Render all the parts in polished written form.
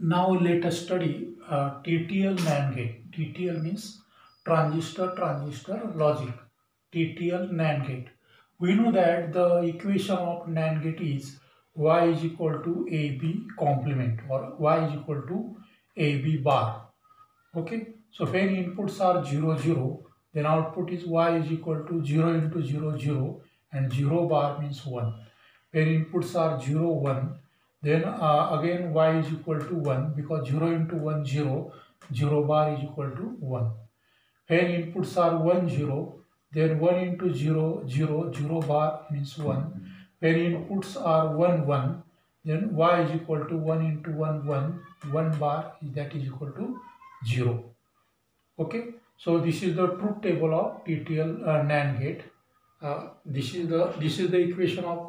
Now let us study TTL NAND gate. TTL means transistor logic. TTL NAND gate. We know that the equation of NAND gate is Y is equal to AB complement or Y is equal to AB bar. Okay. So when inputs are 0, 0, then output is Y is equal to 0 into 0, 0 and 0 bar means 1. When inputs are 0, 1, then again y is equal to 1 because 0 into 1, 0, 0 bar is equal to 1. When inputs are 1, 0, then 1 into 0, 0, 0 bar means 1. When inputs are 1, 1, then y is equal to 1 into 1, 1, 1 bar that is equal to 0. Okay, so this is the truth table of TTL NAND gate. This is the equation of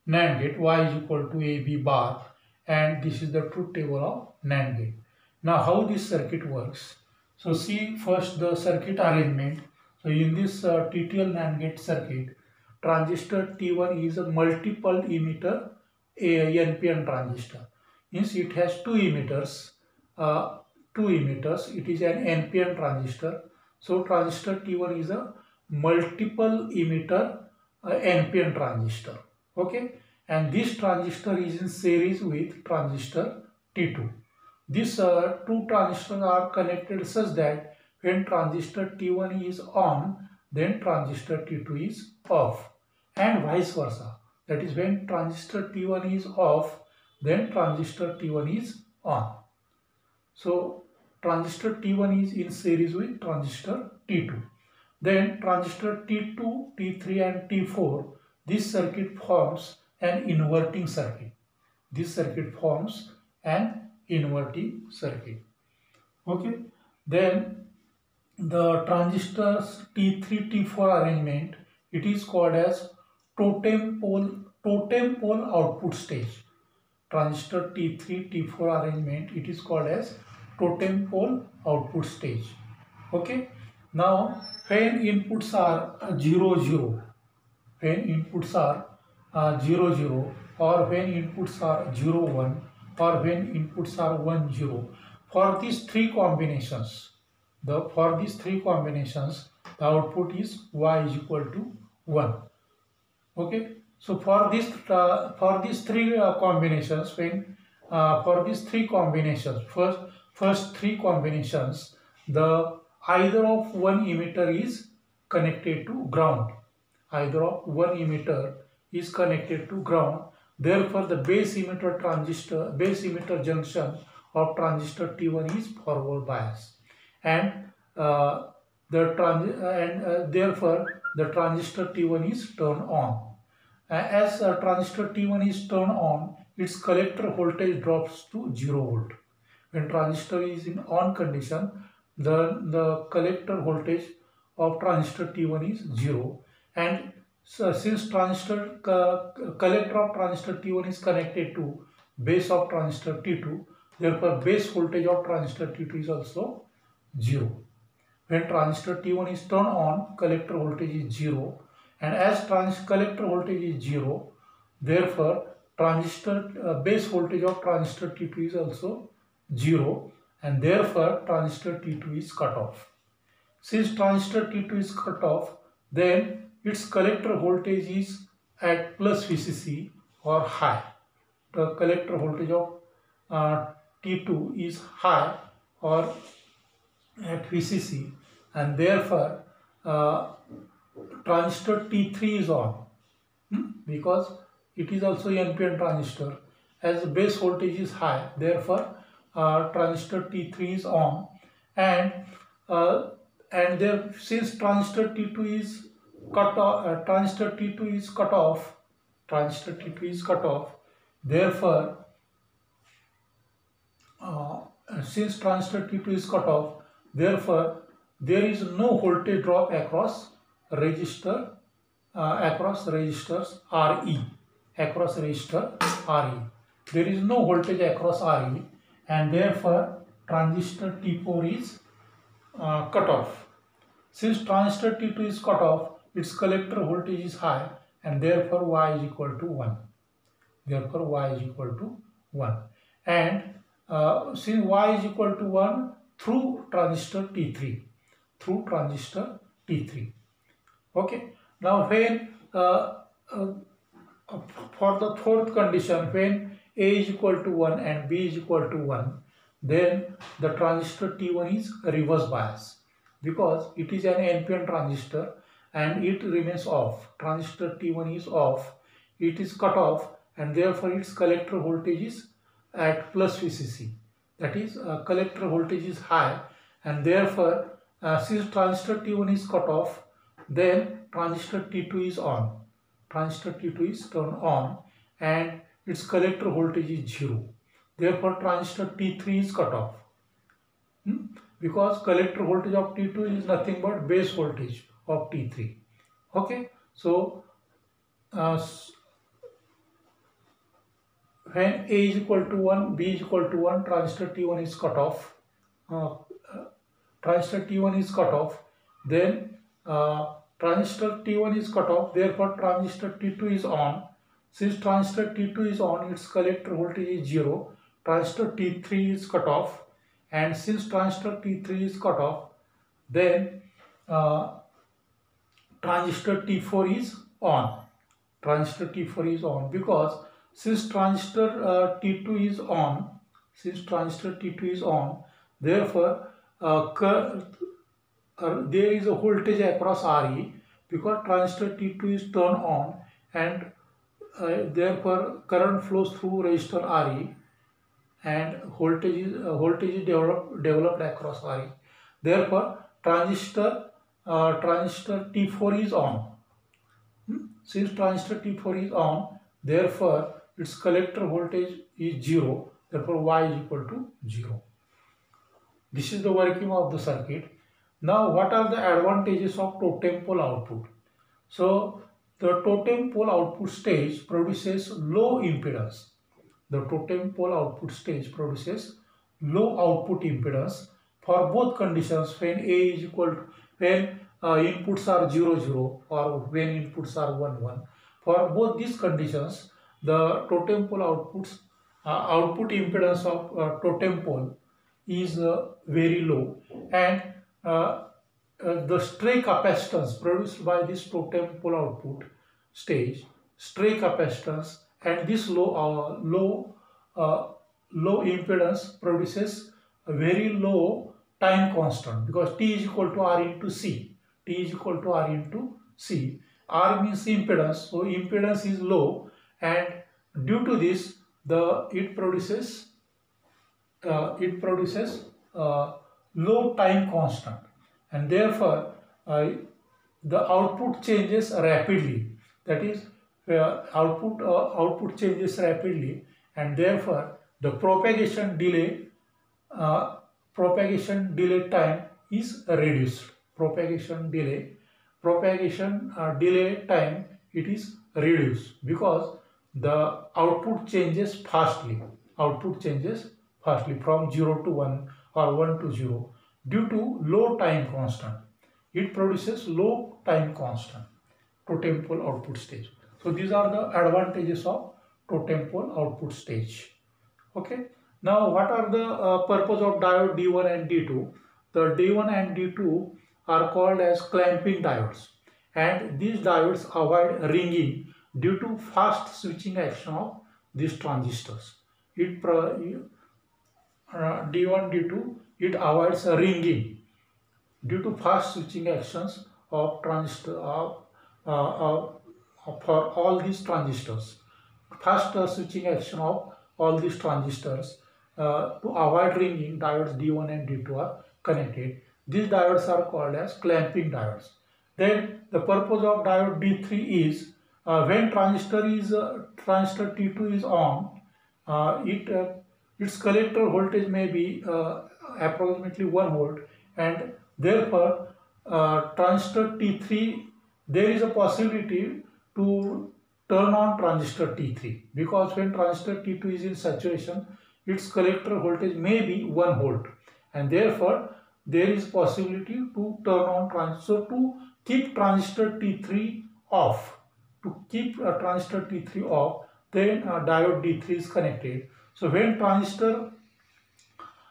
NAND gate. Y is equal to AB bar, and this is the truth table of NAND gate. Now, how this circuit works? So, see first the circuit arrangement. So, in this TTL NAND gate circuit, transistor T1 is a multiple emitter NPN transistor. Means it has two emitters. It is an NPN transistor. So transistor T1 is a multiple emitter NPN transistor. Okay, and this transistor is in series with transistor T2. These two transistors are connected such that when transistor T1 is on, then transistor T2 is off, and vice versa. That is, when transistor T1 is off, then transistor T1 is on. So transistor T1 is in series with transistor T2. Then transistor T2, T3 and T4, this circuit forms an inverting circuit. This circuit forms an inverting circuit. Okay. Then the transistors T3, T4 arrangement, it is called as totem pole output stage. Transistor T3, T4 arrangement, it is called as totem pole output stage. Okay. Now, when inputs are 0, 0, when inputs are 0, 0, or when inputs are 0, 1, or when inputs are 1, 0, for these three combinations, the output is Y is equal to 1. Okay. So for these three combinations, first three combinations, the either of one emitter is connected to ground. Either of one emitter is connected to ground. Therefore, the base emitter junction of transistor T1 is forward bias, and therefore the transistor T1 is turned on. As transistor T1 is turned on, its collector voltage drops to 0 volt. When transistor is in on condition, the collector voltage of transistor T1 is 0, and so since collector of transistor T1 is connected to base of transistor T2, therefore base voltage of transistor T2 is also 0. When transistor T1 is turned on, collector voltage is 0, and as collector voltage is 0, therefore base voltage of transistor T2 is also 0, and therefore transistor T2 is cut off. Since transistor T2 is cut off, then its collector voltage is at plus VCC or high. The collector voltage of T2 is high or at VCC, and therefore transistor T3 is on because it is also NPN transistor. As the base voltage is high, therefore transistor T3 is on, and since transistor T2 is cut off, therefore since transistor T2 is cut off, therefore there is no voltage drop across resistors RE. There is no voltage across RE, and therefore transistor T4 is cut off. Since transistor T2 is cut off, its collector voltage is high, and therefore Y is equal to 1. And since y is equal to 1 through transistor T3, Okay. Now when for the fourth condition, when A is equal to 1 and B is equal to 1, then the transistor T1 is reverse bias because it is an NPN transistor and it remains off. Transistor T1 is off, it is cut off, and therefore its collector voltage is at plus VCC. That is, collector voltage is high, and therefore since transistor T1 is cut off, then transistor T2 is on. Transistor T2 is turned on and its collector voltage is 0. Therefore transistor T3 is cut off. Because collector voltage of T2 is nothing but base voltage of T3. Okay. So when A is equal to 1, B is equal to 1, transistor T1 is cut off. Transistor T1 is cut off. Then transistor T1 is cut off, therefore transistor T2 is on. Since transistor T2 is on, its collector voltage is 0. Transistor T3 is cut off, and since transistor T3 is cut off, then transistor T4 is on. Transistor T4 is on because since transistor T2 is on, therefore there is a voltage across RE because transistor T2 is turned on, and therefore current flows through resistor RE and voltage is developed across RE. Therefore transistor T4 is on. Since transistor T4 is on, therefore its collector voltage is 0. Therefore Y is equal to 0. This is the working of the circuit. Now, what are the advantages of totem pole output? So, the totem pole output stage produces low impedance. The totem pole output stage produces low output impedance for both conditions when A is equal to, when inputs are 0, 0 or when inputs are 1, 1. For both these conditions, the totem pole outputs output impedance of totem pole is very low, and the stray capacitance produced by this totem pole output stage, stray capacitance, and this low impedance produces a very low time constant because T is equal to R into C. T is equal to R into C. R means impedance, so impedance is low, and due to this, it produces low time constant, and therefore the output changes rapidly. That is, output changes rapidly, and therefore the propagation delay time is reduced. Propagation delay time, it is reduced because the output changes fastly. From 0 to 1 or 1 to 0 due to low time constant. It produces low time constant, totem pole output stage. So these are the advantages of totem pole output stage. Okay. Now what are the purpose of diode D1 and D2? The D1 and D2 are called as clamping diodes, and these diodes avoid ringing due to fast switching action of these transistors. D1, D2, it avoids ringing due to fast switching actions of transistor for all these transistors. Fast switching action of all these transistors to avoid ringing, diodes D1 and D2 are connected. These diodes are called as clamping diodes. Then the purpose of diode D3 is when transistor T2 is on, its collector voltage may be approximately 1 volt, and therefore transistor T3, there is a possibility to turn on transistor T3 because when transistor T2 is in saturation, its collector voltage may be 1 volt, and therefore there is possibility to turn on transistor to keep transistor T3 off. Then diode D3 is connected. So when transistor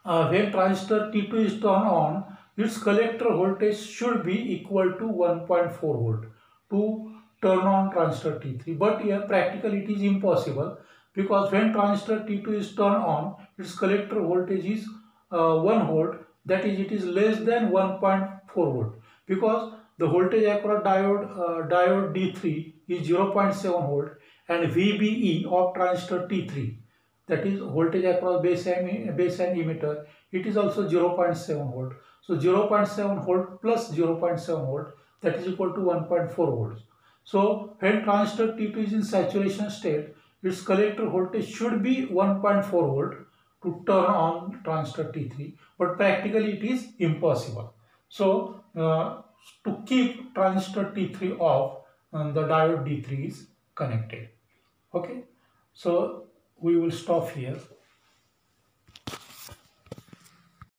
when transistor T2 is turned on, its collector voltage should be equal to 1.4 volt to turn on transistor T3. But here practically it is impossible, because when transistor T2 is turned on, its collector voltage is 1 volt, that is, it is less than 1.4 volt, because the voltage across diode D3 is 0.7 volt, and VBE of transistor T3, that is voltage across base and emitter, it is also 0.7 volt. So 0.7 volt plus 0.7 volt, that is equal to 1.4 volts. So when transistor T2 is in saturation state, its collector voltage should be 1.4 volt to turn on transistor T3, but practically it is impossible. So to keep transistor T3 off, the diode D3 is connected. Okay, so we will stop here.